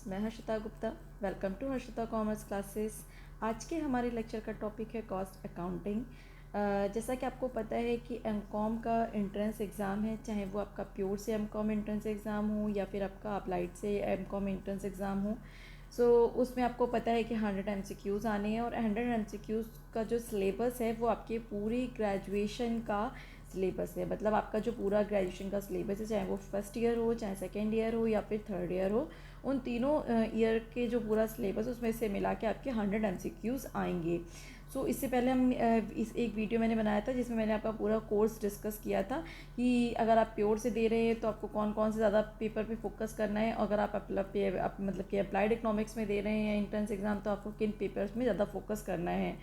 मैं Harshita Gupta. Welcome to Harshita commerce classes. आज के हमारे लेक्चर का टॉपिक है कॉस्ट अकाउंटिंग। जैसा कि आपको पता है कि एमकॉम का एंट्रेंस एग्ज़ाम है, चाहे वो आपका प्योर से एमकॉम एंट्रेंस एग्ज़ाम हो या फिर आपका अप्लाइड से एमकॉम एंट्रेंस एग्ज़ाम हो। उसमें आपको पता है कि 100 MCQs आने हैं और 100 MCQs का जो सिलेबस है वो आपके पूरी ग्रेजुएशन का सिलेबस है। मतलब आपका जो पूरा ग्रेजुएशन का सिलेबस है, चाहे वो फर्स्ट ईयर हो, चाहे सेकेंड ईयर हो या फिर थर्ड ईयर हो, उन तीनों ईयर के जो पूरा सिलेबस उसमें से मिला के आपके 100 MCQs आएंगे। इससे पहले हम इस एक वीडियो मैंने बनाया था जिसमें मैंने आपका पूरा कोर्स डिस्कस किया था कि अगर आप प्योर से दे रहे हैं तो आपको कौन कौन से ज़्यादा पेपर पे फोकस करना है, अगर आप मतलब कि अप्लाइड इकोनॉमिक्स में दे रहे हैं एंट्रेंस एग्ज़ाम तो आपको किन पेपर्स में ज़्यादा फोकस करना है।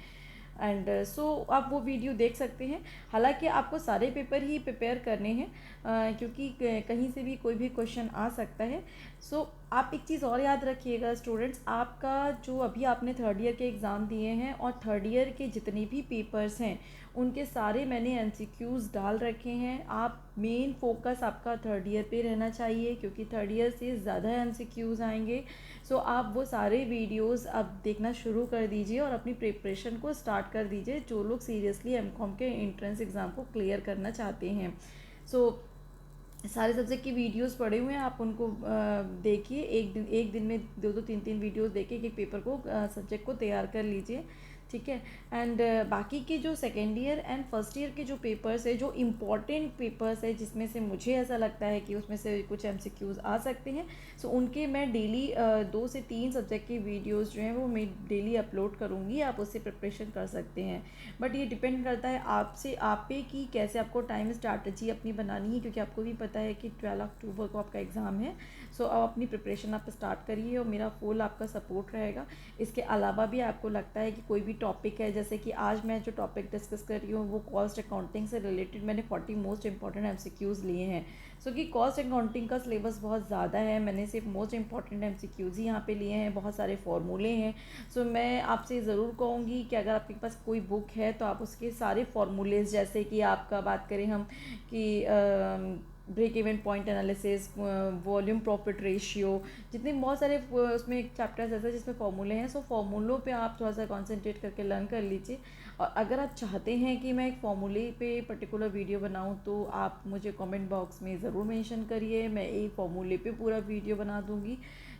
आप वो वीडियो देख सकते हैं। हालांकि आपको सारे पेपर ही प्रिपेयर करने हैं, क्योंकि कहीं से भी कोई भी क्वेश्चन आ सकता है। आप एक चीज़ और याद रखिएगा स्टूडेंट्स, आपका जो अभी आपने थर्ड ईयर के एग्ज़ाम दिए हैं और थर्ड ईयर के जितने भी पेपर्स हैं उनके सारे मैंने MCQs डाल रखे हैं। आप मेन फोकस आपका थर्ड ईयर पे रहना चाहिए क्योंकि थर्ड ईयर से ज़्यादा MCQs आएंगे। आप वो सारे वीडियोस अब देखना शुरू कर दीजिए और अपनी प्रिपरेशन को स्टार्ट कर दीजिए, जो लोग सीरियसली एमकॉम के एंट्रेंस एग्ज़ाम को क्लियर करना चाहते हैं। सो सारे सब्जेक्ट की वीडियोस पड़े हुए हैं, आप उनको देखिए। एक दिन में दो दो तीन तीन वीडियोस देखिए, एक पेपर को सब्जेक्ट को तैयार कर लीजिए, ठीक है। बाकी के जो second year and first year के जो पेपर्स है, जो इम्पॉर्टेंट पेपर्स है जिसमें से मुझे ऐसा लगता है कि उसमें से कुछ MCQs आ सकते हैं, उनके मैं डेली 2 से 3 सब्जेक्ट की वीडियोस जो हैं वो मैं डेली अपलोड करूँगी, आप उससे प्रिपरेशन कर सकते हैं। बट ये डिपेंड करता है आपसे, आप पे कि कैसे आपको टाइम स्ट्रैटेजी अपनी बनानी है, क्योंकि आपको भी पता है कि 12 अक्टूबर को आपका एग्ज़ाम है। आप अपनी प्रिपरेशन आप स्टार्ट करिए और मेरा फुल आपका सपोर्ट रहेगा। इसके अलावा भी आपको लगता है कि कोई भी टॉपिक है, जैसे कि आज मैं जो टॉपिक डिस्कस कर रही हूँ वो कॉस्ट अकाउंटिंग से रिलेटेड मैंने 40 मोस्ट इंपॉर्टेंट MCQs लिए हैं। कि कॉस्ट अकाउंटिंग का सिलेबस बहुत ज़्यादा है, मैंने सिर्फ मोस्ट इंपॉर्टेंट MCQs ही यहाँ पे लिए हैं, बहुत सारे फॉर्मूले हैं। मैं आपसे ज़रूर कहूँगी कि अगर आपके पास कोई बुक है तो आप उसके सारे फॉर्मूलेज, जैसे कि आपका बात करें हम कि break even point analysis, volume profit ratio, जितने बहुत सारे उसमें एक चैप्टर्स ऐसे जिसमें फॉर्मूले हैं, फॉर्मूलों पे आप थोड़ा सा कॉन्सेंट्रेट करके लर्न कर लीजिए। और अगर आप चाहते हैं कि मैं एक फॉर्मूले पे पर्टिकुलर वीडियो बनाऊं तो आप मुझे कमेंट बॉक्स में ज़रूर मेंशन करिए, मैं एक फॉर्मूले पे पूरा वीडियो बना दूंगी।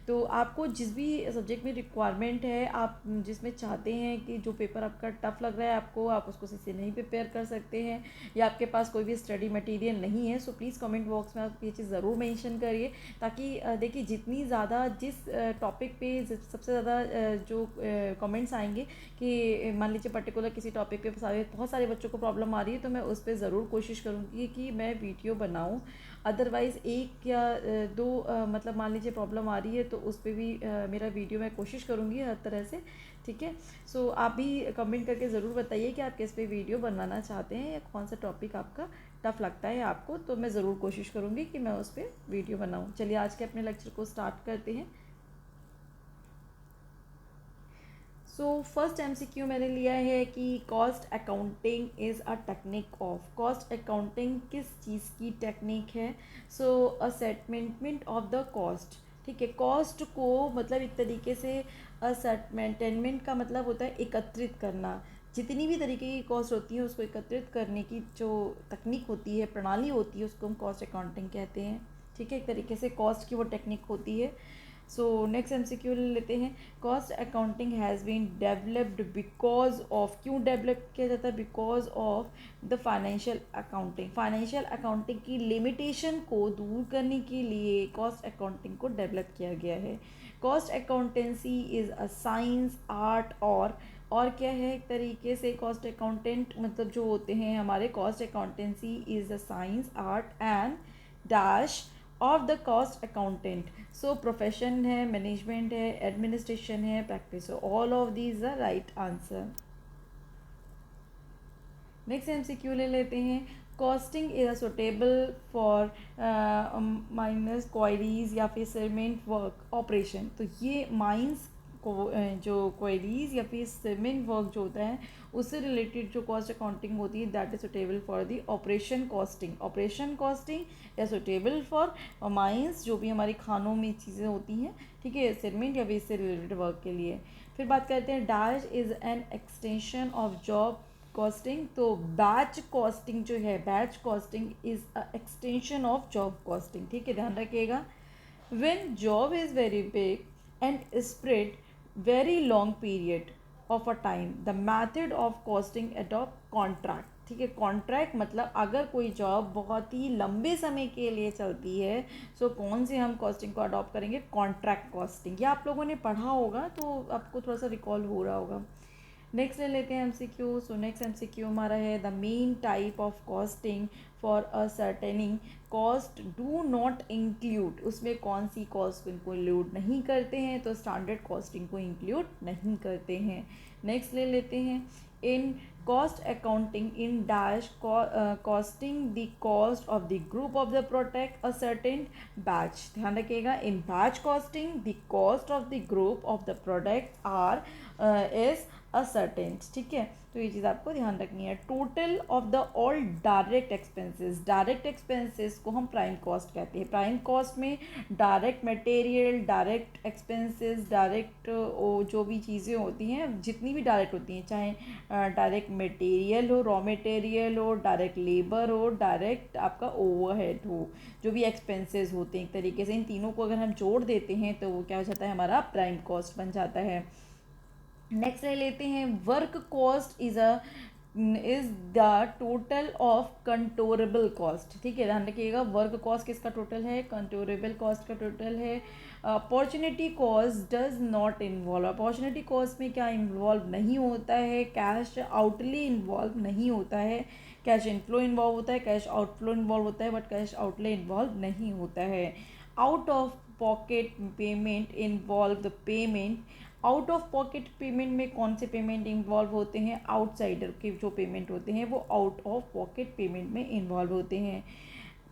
तो आपको जिस भी सब्जेक्ट में रिक्वायरमेंट है, आप जिसमें चाहते हैं कि जो पेपर आपका टफ लग रहा है आपको, आप उसको सही से नहीं प्रिपेयर कर सकते हैं या आपके पास कोई भी स्टडी मटेरियल नहीं है, प्लीज़ कमेंट बॉक्स में आप ये चीज़ ज़रूर मेंशन करिए। ताकि देखिए, जितनी ज़्यादा जिस टॉपिक पे सबसे ज़्यादा जो कमेंट्स आएंगे कि मान लीजिए पर्टिकुलर किसी टॉपिक पे बहुत सारे बच्चों को प्रॉब्लम आ रही है, तो मैं उस पर ज़रूर कोशिश करूँगी कि मैं वीडियो बनाऊँ। अदरवाइज़ एक या दो मतलब मान लीजिए प्रॉब्लम आ रही है तो उस पर भी मेरा वीडियो मैं कोशिश करूँगी हर तरह से, ठीक है। आप भी कमेंट करके ज़रूर बताइए कि आप किस पे वीडियो बनाना चाहते हैं या कौन सा टॉपिक आपका टफ लगता है आपको, तो मैं ज़रूर कोशिश करूँगी कि मैं उस पर वीडियो बनाऊँ। चलिए आज के अपने लेक्चर को स्टार्ट करते हैं। फर्स्ट MCQ मैंने लिया है कि cost accounting is a technique of. Cost accounting किस चीज़ की टेक्निक है? असेटमेंट ऑफ द कॉस्ट, ठीक है। कॉस्ट को मतलब एक तरीके से असेटमेंट का मतलब होता है एकत्रित करना। जितनी भी तरीके की कॉस्ट होती है उसको एकत्रित करने की जो तकनीक होती है, प्रणाली होती है, उसको हम कॉस्ट अकाउंटिंग कहते हैं, ठीक है। एक तरीके से कॉस्ट की वो टेक्निक होती है। नेक्स्ट MCQ ले लेते हैं। Cost accounting has been developed because of, क्यों डेवलप किया जाता है? Because of the financial accounting. Financial accounting की लिमिटेशन को दूर करने के लिए कॉस्ट अकाउंटिंग को डेवलप किया गया है। Cost accountancy is a science, art और क्या है एक तरीके से कॉस्ट अकाउंटेंट मतलब जो होते हैं हमारे, cost accountancy is a science, art and dash of the cost accountant. Profession है, मैनेजमेंट है, एडमिनिस्ट्रेशन है, प्रैक्टिस है, all of these are right answer. Next MCQ ले लेते हैं। Costing is suitable for minus quarries या फिर सेगमेंट वर्क ऑपरेशन। तो ये माइंस जो क्वेरीज या फिर सिमिंग वर्क जो होता है उससे रिलेटेड जो कॉस्ट अकाउंटिंग होती है that is suitable for the operation costing. Operation costing या सुटेबल फॉर माइंस, जो भी हमारी खानों में चीज़ें होती हैं, ठीक है, सिमेंट या वेस्ट से रिलेटेड वर्क के लिए। फिर बात करते हैं dash is an extension of job costing. तो बैच कॉस्टिंग जो है, batch costing is a extension of job costing, ठीक है, ध्यान रखिएगा। When job is very big and spread very long period of a time, the method of costing adopt contract, ठीक है। Contract मतलब अगर कोई जॉब बहुत ही लंबे समय के लिए चलती है सो कौन से हम कॉस्टिंग को अडॉप्ट करेंगे, कॉन्ट्रैक्ट कॉस्टिंग। ये आप लोगों ने पढ़ा होगा तो आपको थोड़ा सा रिकॉल हो रहा होगा। नेक्स्ट ले लेते हैं एमसीक्यू। सो नेक्स्ट एमसीक्यू हमारा है the main type of costing for ascertaining cost do not include. उसमें कौन सी कॉस्ट को इंक्लूड नहीं करते हैं, तो स्टैंडर्ड कॉस्टिंग को इंक्लूड नहीं करते हैं। नेक्स्ट ले लेते हैं in cost accounting in dash costing the cost of the group of the product a certain batch. ध्यान रखिएगा, in batch costing the cost of the group of the product are is ascertain, ठीक है। तो ये चीज़ आपको ध्यान रखनी है। Total of the all direct expenses, direct expenses को हम प्राइम कॉस्ट कहते हैं। प्राइम कॉस्ट में direct material, direct expenses, direct जो भी चीज़ें होती हैं, जितनी भी डायरेक्ट होती हैं, चाहे डायरेक्ट मटेरियल हो, रॉ मटेरियल हो, डायरेक्ट लेबर हो, डायरेक्ट आपका ओवरहेड हो, जो भी एक्सपेंसेस होते हैं एक तरीके से, इन तीनों को अगर हम जोड़ देते हैं तो वो क्या हो जाता है, हमारा प्राइम कॉस्ट बन जाता है। नेक्स्ट ले लेते हैं work cost is the total of controllable cost, ठीक है, ध्यान रखिएगा। वर्क कॉस्ट किसका टोटल है, कंट्रोलेबल कॉस्ट का टोटल है। Opportunity cost does not involve, opportunity cost में क्या इन्वॉल्व नहीं होता है, कैश आउटले इन्वॉल्व नहीं होता है। कैश इनफ्लो इन्वॉल्व होता है, कैश आउटफ्लो इन्वॉल्व होता है, बट कैश आउटले इन्वॉल्व नहीं होता है। Out of pocket payment involve the payment, out of pocket payment में कौन से पेमेंट इन्वॉल्व होते हैं, आउटसाइडर के जो पेमेंट होते हैं वो आउट ऑफ पॉकेट पेमेंट में इन्वॉल्व होते हैं।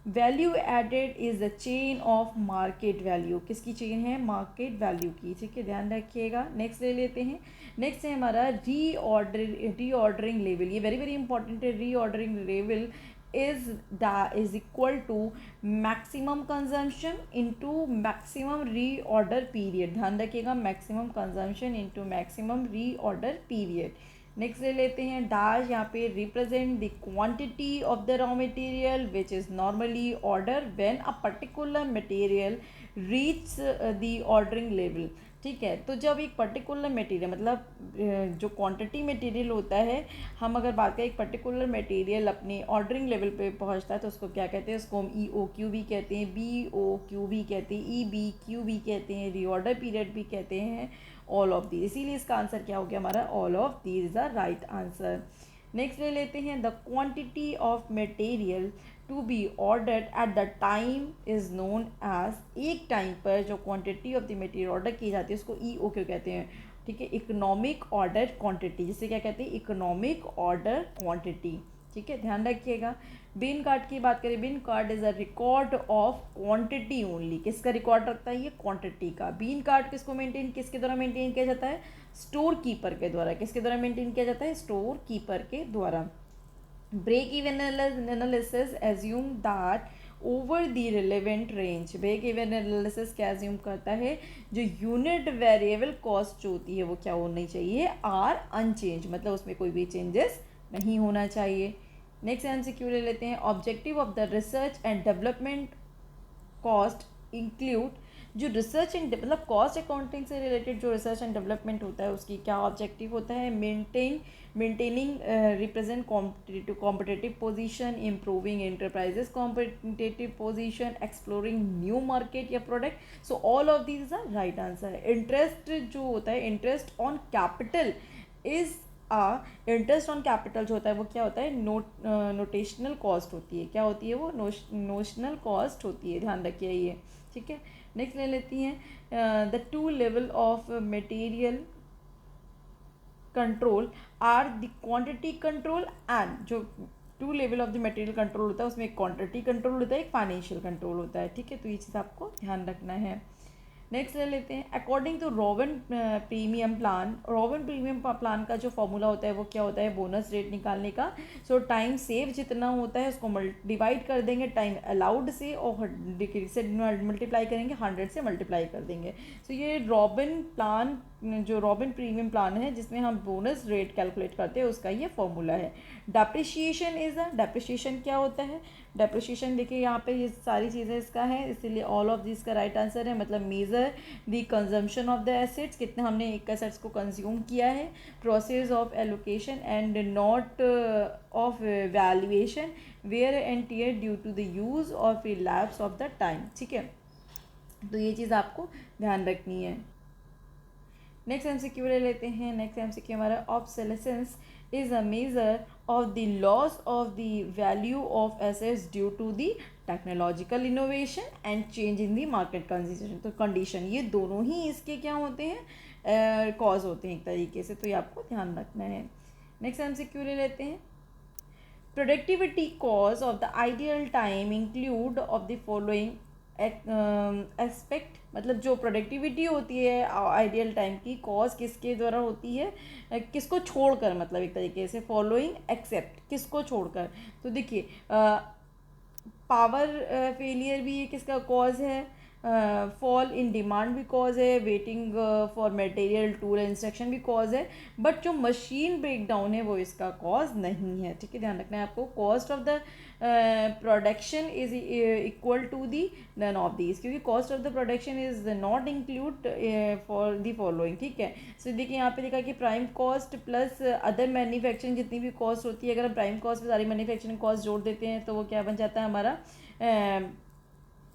Value added is the chain of market value, किसकी चेन है, मार्केट वैल्यू की, ठीक है, ध्यान रखिएगा। नेक्स्ट ले लेते हैं, नेक्स्ट है हमारा रीऑर्डरिंग लेवल। ये वेरी वेरी इंपॉर्टेंट है। Reordering level is equal to maximum consumption into maximum reorder period, ध्यान रखिएगा, maximum consumption into maximum reorder period। Next ले लेते हैं डैश, यहाँ पे represent the quantity of the raw material which is normally order when a particular material reach the ordering level, ठीक है। तो जब एक पर्टिकुलर मटेरियल मतलब जो क्वांटिटी मटेरियल होता है, हम अगर बात करें एक पर्टिकुलर मटेरियल अपने ऑर्डरिंग लेवल पे पहुंचता है तो उसको क्या कहते हैं, उसको हम EOQ भी कहते हैं, BOQ भी कहते हैं, EBQ भी कहते हैं, रीऑर्डर पीरियड भी कहते हैं, ऑल ऑफ दीज। इसीलिए इसका आंसर क्या हो गया हमारा, all of these is the right answer. Next ले लेते हैं the quantity of material to be ordered at the time is known as, एक टाइम पर जो quantity of the material order की जाती है उसको EOQ कहते हैं, ठीक है, इकोनॉमिक ऑर्डर क्वांटिटी, जिसे क्या कहते हैं, इकोनॉमिक ऑर्डर क्वांटिटी, ठीक है, ध्यान रखिएगा। बिन कार्ड की बात करें, bin card is a record of quantity only, किसका रिकॉर्ड रखता है, ये क्वांटिटी का। बिन कार्ड किसको मेंटेन, किसके द्वारा मेंटेन किया जाता है, स्टोर कीपर के द्वारा, किसके द्वारा मेंटेन किया जाता है, स्टोर कीपर के द्वारा। Break even analysis assume that over the relevant range, break even analysis क्या एज्यूम करता है, जो यूनिट वेरिएबल कॉस्ट जो होती है वो क्या होनी चाहिए, आर अनचेंज, मतलब उसमें कोई भी चेंजेस नहीं होना चाहिए। नेक्स्ट MCQ ले लेते हैं, objective of the research and development cost include, जो रिसर्च एंड मतलब कॉस्ट अकाउंटिंग से रिलेटेड जो रिसर्च एंड डेवलपमेंट होता है उसकी क्या ऑब्जेक्टिव होता है, maintaining represent competitive position, improving enterprises competitive position, exploring new market या product. So all of these are right answer. Interest जो होता है, interest on capital is interest on capital जो होता है वो क्या होता है, नोटेशनल कॉस्ट होती है, क्या होती है वो, नोशनल कॉस्ट होती है, ध्यान रखिए ये, ठीक है। नेक्स्ट ले लेती हैं the two level of material control are the quantity control and, जो two level of the material control होता है उसमें एक क्वांटिटी कंट्रोल होता है, एक फाइनेंशियल कंट्रोल होता है, ठीक है, तो ये चीज़ आपको ध्यान रखना है। नेक्स्ट ले लेते हैं, according to Rowan premium plan. Rowan premium plan का जो फॉर्मूला होता है वो क्या होता है, बोनस रेट निकालने का। सो टाइम सेव जितना होता है उसको डिवाइड कर देंगे टाइम अलाउड से, और से मल्टीप्लाई करेंगे, 100 से मल्टीप्लाई कर देंगे। सो ये रॉबिन प्लान, जो रॉबिन प्रीमियम प्लान है जिसमें हम बोनस रेट कैलकुलेट करते हैं, उसका ये फॉर्मूला है। डेप्रिशिएशन इज अ, डेप्रिशिएशन क्या होता है, डेप्रिशिएशन देखिए यहाँ पे ये सारी चीज़ें इसका है, इसीलिए ऑल ऑफ दिस का राइट आंसर है। मतलब measure the consumption of the assets, कितने हमने एक एसेट्स को कंज्यूम किया है, process of allocation and not of valuation, wear and tear due to the use और फिर लैप्स ऑफ द टाइम। ठीक है, तो ये चीज़ आपको ध्यान रखनी है। नेक्स्ट एमसीक्यू ले लेते हैं। नेक्स्ट एमसीक्यू हमारा, obsolescence is a measure of the loss of the value of assets due to the technological innovation and change in the market condition। तो कंडीशन, ये दोनों ही इसके क्या होते हैं, कॉज होते हैं एक तरीके से, तो ये आपको ध्यान रखना है। नेक्स्ट एमसीक्यू ले लेते हैं, productivity cause of the ideal time include of the following aspect. मतलब जो प्रोडक्टिविटी होती है आइडियल टाइम की, कॉज किसके द्वारा होती है, किसको छोड़कर, मतलब एक तरीके से फॉलोइंग एक्सेप्ट, किसको छोड़कर। तो देखिए पावर फेलियर भी ये किसका कॉज है, फॉल इन डिमांड भी कॉज है, waiting for material tool instruction भी कॉज है, बट जो मशीन ब्रेकडाउन है वो इसका कॉज नहीं है। ठीक है, ध्यान रखना है आपको। Cost of the production is equal to the none of these, क्योंकि cost of the production is not include for the following. ठीक है, सो देखिए यहाँ पे लिखा कि prime cost plus other manufacturing जितनी भी कॉस्ट होती है, अगर हम प्राइम कॉस्ट पे सारी मैन्युफैक्चरिंग कॉस्ट जोड़ देते हैं तो वो क्या बन जाता है हमारा,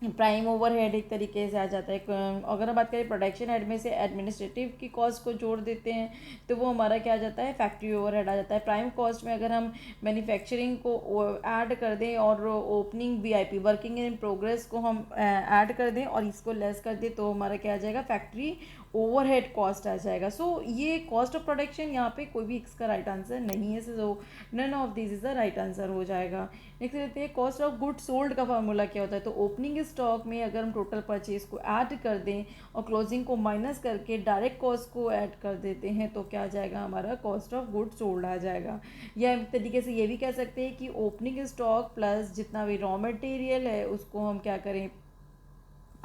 प्राइम ओवरहेड एक तरीके से आ जाता है। अगर हम बात करें प्रोडक्शन हेड में से एडमिनिस्ट्रेटिव की कॉस्ट को जोड़ देते हैं तो वो हमारा क्या आ जाता है, फैक्ट्री ओवरहेड आ जाता है। प्राइम कॉस्ट में अगर हम मैन्युफैक्चरिंग को ऐड कर दें और opening VIP working in progress को हम ऐड कर दें और इसको लेस कर दें तो हमारा क्या आ जाएगा, फैक्ट्री ओवरहेड कॉस्ट आ जाएगा। सो ये कॉस्ट ऑफ प्रोडक्शन, यहाँ पे कोई भी इसका राइट आंसर नहीं है, so none of this is the right answer हो जाएगा। नेक्स्ट देखते हैं, कॉस्ट ऑफ गुड सोल्ड का फार्मूला क्या होता है। तो ओपनिंग स्टॉक में अगर हम टोटल परचेज को ऐड कर दें और क्लोजिंग को माइनस करके डायरेक्ट कॉस्ट को ऐड कर देते हैं तो क्या आ जाएगा हमारा, कॉस्ट ऑफ गुड सोल्ड आ जाएगा। या एक तरीके से ये भी कह सकते हैं कि ओपनिंग स्टॉक प्लस जितना भी रॉ मटेरियल है उसको हम क्या करें,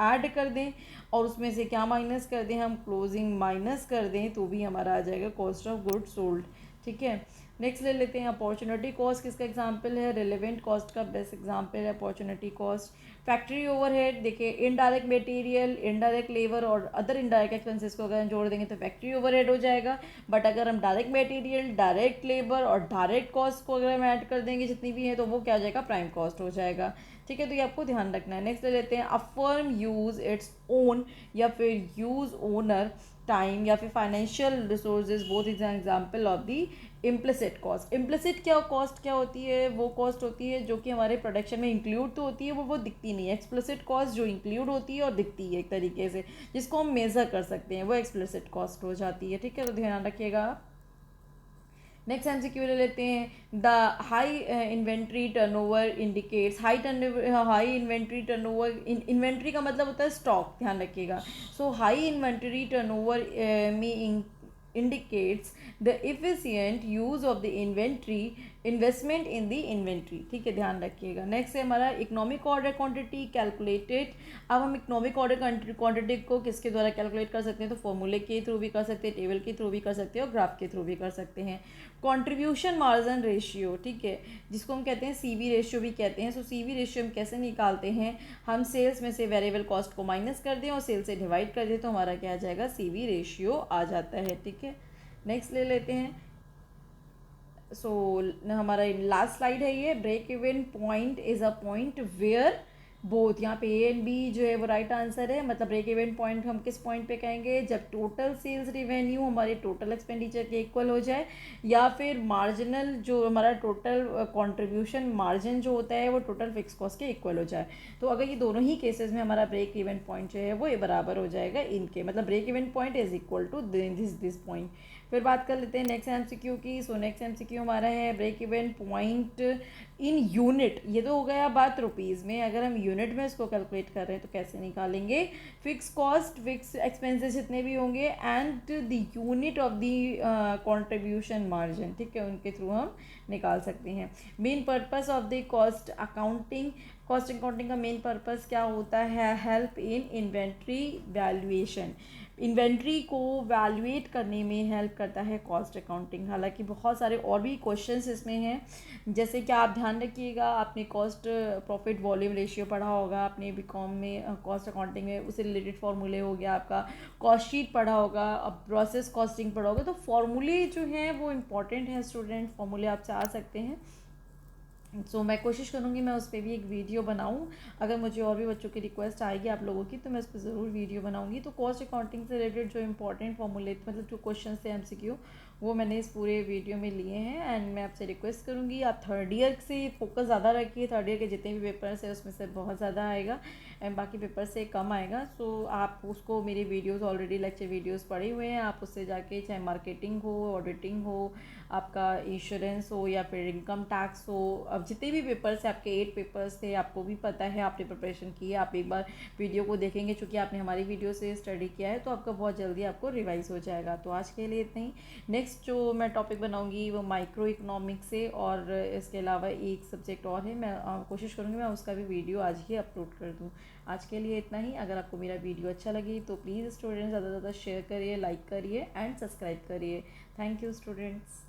ऐड कर दें और उसमें से क्या माइनस कर दें, हम क्लोजिंग माइनस कर दें तो भी हमारा आ जाएगा कॉस्ट ऑफ गुड सोल्ड। ठीक है, नेक्स्ट ले लेते हैं, अपॉर्चुनिटी कॉस्ट किसका एग्जांपल है, रिलेवेंट कॉस्ट का बेस्ट एग्जांपल है अपॉर्चुनिटी कॉस्ट। फैक्ट्री ओवरहेड देखिए, इनडायरेक्ट मटेरियल, इनडायरेक्ट लेबर और अदर इनडायरेक्ट एक्सपेंसेस को अगर हम जोड़ देंगे तो फैक्ट्री ओवरहेड हो जाएगा। बट अगर हम डायरेक्ट मटेरियल, डायरेक्ट लेबर और डायरेक्ट कॉस्ट को अगर हम ऐड कर देंगे जितनी भी है तो वो क्या आ जाएगा, प्राइम कॉस्ट हो जाएगा। ठीक है, तो ये आपको ध्यान रखना है। नेक्स्ट ले लेते हैं, a firm use its own या फिर यूज ओनर टाइम या फिर financial resources both is an example of the implicit cost. Implicit क्या कॉस्ट क्या होती है, वो कॉस्ट होती है जो कि हमारे प्रोडक्शन में इंक्लूड तो होती है, वो दिखती नहीं है। एक्सप्लिसिट कॉस्ट जो इंक्लूड होती है और दिखती है एक तरीके से, जिसको हम मेज़र कर सकते हैं, वो एक्सप्लिसिट कॉस्ट हो जाती है। ठीक है, तो ध्यान रखिएगा। नेक्स्ट एमसीक्यू ले लेते हैं, the high inventory turnover indicates, high inventory turnover, inventory का मतलब होता है स्टॉक, ध्यान रखिएगा। सो हाई इन्वेंट्री टर्नओवर में indicates the efficient use of the inventory, investment in the inventory। ठीक है, ध्यान रखिएगा। नेक्स्ट है हमारा इकोनॉमिक ऑर्डर क्वांटिटी कैलकुलेटेड। अब हम इकोनॉमिक ऑर्डर क्वांटिटी को किसके द्वारा कैलकुलेट कर सकते हैं, तो फॉर्मूले के थ्रू भी कर सकते हैं, टेबल के थ्रू भी कर सकते हैं और ग्राफ के थ्रू भी कर सकते हैं। कंट्रीब्यूशन मार्जिन रेशियो, ठीक है, जिसको हम कहते हैं सीवी रेशियो भी कहते हैं। सो सीवी रेशियो हम कैसे निकालते हैं, हम सेल्स में से वेरिएबल कॉस्ट को माइनस कर दें और सेल्स से डिवाइड कर दें तो हमारा क्या आ जाएगा, सीवी रेशियो आ जाता है। ठीक है, नेक्स्ट ले लेते हैं। सो हमारा लास्ट स्लाइड है ये, break even point is a point where both, यहाँ पे ए एंड बी जो है वो राइट आंसर है। मतलब ब्रेक इवन पॉइंट हम किस पॉइंट पे कहेंगे, जब टोटल सेल्स रिवेन्यू हमारे टोटल एक्सपेंडिचर के इक्वल हो जाए, या फिर मार्जिनल जो हमारा टोटल कंट्रीब्यूशन मार्जिन जो होता है वो टोटल फिक्स कॉस्ट के इक्वल हो जाए। तो अगर ये दोनों ही केसेस में हमारा ब्रेक इवन पॉइंट जो है वो ये बराबर हो जाएगा इनके, मतलब break even point is equal to this point. फिर बात कर लेते हैं नेक्स्ट एमसीक्यू की। सो नेक्स्ट एमसीक्यू हमारा है break even point in unit. ये तो हो गया बात रुपीज़ में, अगर हम यूनिट में इसको कैलकुलेट कर रहे हैं तो कैसे निकालेंगे। फिक्स कॉस्ट, फिक्स एक्सपेंसेस जितने भी होंगे and the unit of the contribution margin, ठीक है, उनके थ्रू हम निकाल सकते हैं। Main purpose of the cost accounting, cost accounting का मेन पर्पस क्या होता है, help in inventory valuation, inventory को वैल्यूएट करने में हेल्प करता है कॉस्ट अकाउंटिंग। हालांकि बहुत सारे और भी क्वेश्चंस इसमें हैं, जैसे कि आप ध्यान रखिएगा, आपने कॉस्ट प्रॉफिट वॉल्यूम रेशियो पढ़ा होगा, आपने बीकॉम में कॉस्ट अकाउंटिंग में उससे रिलेटेड फार्मूले हो गया, आपका कॉस्ट शीट पढ़ा होगा, अब प्रोसेस कॉस्टिंग पढ़ा होगा। तो फार्मूले जो हैं वो इम्पॉर्टेंट हैं स्टूडेंट, फार्मूले आप चाह सकते हैं। मैं कोशिश करूँगी मैं उस पर भी एक वीडियो बनाऊँ। अगर मुझे और भी बच्चों की रिक्वेस्ट आएगी आप लोगों की तो मैं उस पर ज़रूर वीडियो बनाऊँगी। तो कॉस्ट अकाउंटिंग से रिलेटेड जो इंपॉर्टेंट फॉर्मूले, मतलब जो क्वेश्चन थे एमसीक्यू, वो मैंने इस पूरे वीडियो में लिए हैं। एंड मैं आपसे रिक्वेस्ट करूँगी आप थर्ड ईयर से फोकस ज़्यादा रखिए। थर्ड ईयर के जितने भी पेपर्स हैं उसमें से बहुत ज़्यादा आएगा एंड बाकी पेपर से कम आएगा। आप उसको, मेरे वीडियोज़ ऑलरेडी लेक्चर वीडियोज़ पड़े हुए हैं, आप उससे जाके चाहे मार्केटिंग हो, ऑडिटिंग हो, आपका इंश्योरेंस हो या फिर इनकम टैक्स हो, अब जितने भी पेपर्स हैं, आपके 8 पेपर्स थे, आपको भी पता है, आपने प्रिपरेशन की है, आप एक बार वीडियो को देखेंगे, चूँकि आपने हमारी वीडियो से स्टडी किया है तो आपका बहुत जल्दी आपको रिवाइज हो जाएगा। तो आज के लिए इतना ही। नेक्स्ट जो मैं टॉपिक बनाऊंगी वो माइक्रो इकोनॉमिक्स से, और इसके अलावा एक सब्जेक्ट और है, मैं कोशिश करूँगी मैं उसका भी वीडियो आज ही अपलोड कर दूँ। आज के लिए इतना ही। अगर आपको मेरा वीडियो अच्छा लगे तो प्लीज़ स्टूडेंट्स ज़्यादा से ज़्यादा शेयर करिए, लाइक करिए एंड सब्सक्राइब करिए। Thank you students.